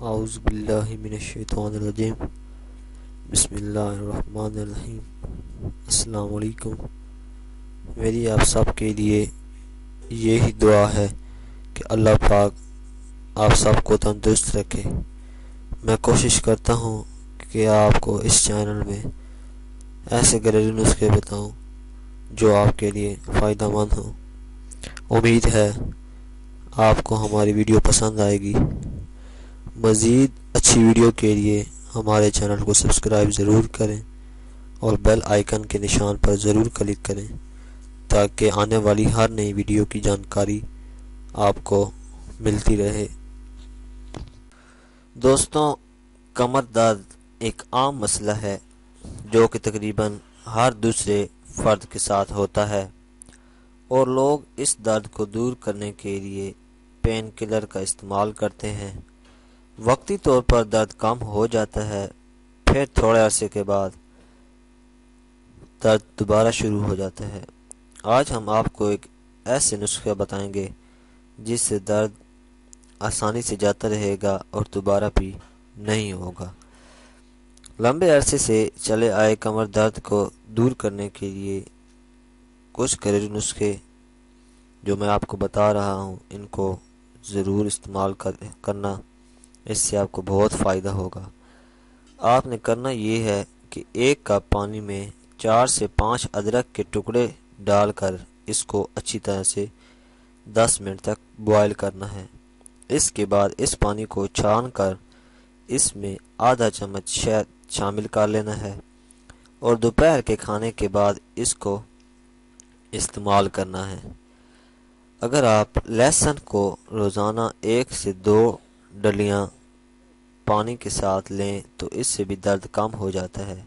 اعوذ باللہ من الشیطان الرجیم بسم اللہ الرحمن الرحیم۔ السلام علیکم۔ میری آپ سب کے لیے یہی دعا ہے کہ اللہ پاک آپ سب کو تندرست رکھے۔ میں کوشش کرتا ہوں کہ آپ کو اس چینل میں ایسے گھریلو نسخے بتاؤں جو آپ کے لیے فائدہ مند ہوں۔ امید ہے آپ کو ہماری ویڈیو پسند آئے گی۔ مزید اچھی ویڈیو کے لیے ہمارے چینل کو سبسکرائب ضرور کریں اور بیل آئیکن کے نشان پر ضرور کلک کریں تاکہ آنے والی ہر نئی ویڈیو کی جانکاری آپ کو ملتی رہے۔ دوستوں، کمر درد ایک عام مسئلہ ہے جو کہ تقریباً ہر دوسرے فرد کے ساتھ ہوتا ہے، اور لوگ اس درد کو دور کرنے کے لیے پین کلر کا استعمال کرتے ہیں۔ وقتی طور پر درد کم ہو جاتا ہے، پھر تھوڑے عرصے کے بعد درد دوبارہ شروع ہو جاتا ہے۔ آج ہم آپ کو ایک ایسے نسخہ بتائیں گے جس سے درد آسانی سے جاتا رہے گا اور دوبارہ بھی نہیں ہوگا۔ لمبے عرصے سے چلے آئے کمر درد کو دور کرنے کے لیے کچھ گھریلو نسخے جو میں آپ کو بتا رہا ہوں، ان کو ضرور استعمال کرنا، اس سے آپ کو بہت فائدہ ہوگا۔ آپ نے کرنا یہ ہے کہ 1 کپ پانی میں 4 سے 5 ادرک کے ٹکڑے ڈال کر اس کو اچھی طرح سے 10 منٹ تک بوائل کرنا ہے۔ اس کے بعد اس پانی کو چھان کر اس میں آدھا چمچ شہد شامل کر لینا ہے اور دوپہر کے کھانے کے بعد اس کو استعمال کرنا ہے۔ اگر آپ لہسن کو روزانہ 1 سے 2 ڈلیاں پانی کے ساتھ لیں تو اس سے بھی درد کم ہو جاتا ہے،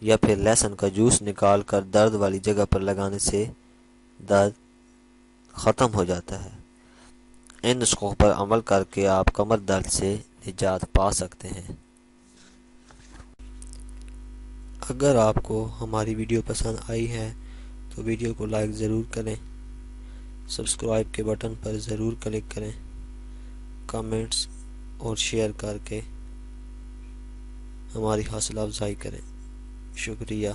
یا پھر لہسن کا جوس نکال کر درد والی جگہ پر لگانے سے درد ختم ہو جاتا ہے۔ ان نسخوں پر عمل کر کے آپ کمر درد سے نجات پا سکتے ہیں۔ اگر آپ کو ہماری ویڈیو پسند آئی ہے تو ویڈیو کو لائک ضرور کریں، سبسکرائب کے بٹن پر ضرور کلک کریں، کمنٹس اور شیئر کر کے ہماری حوصلہ افزائی کریں۔ شکریہ۔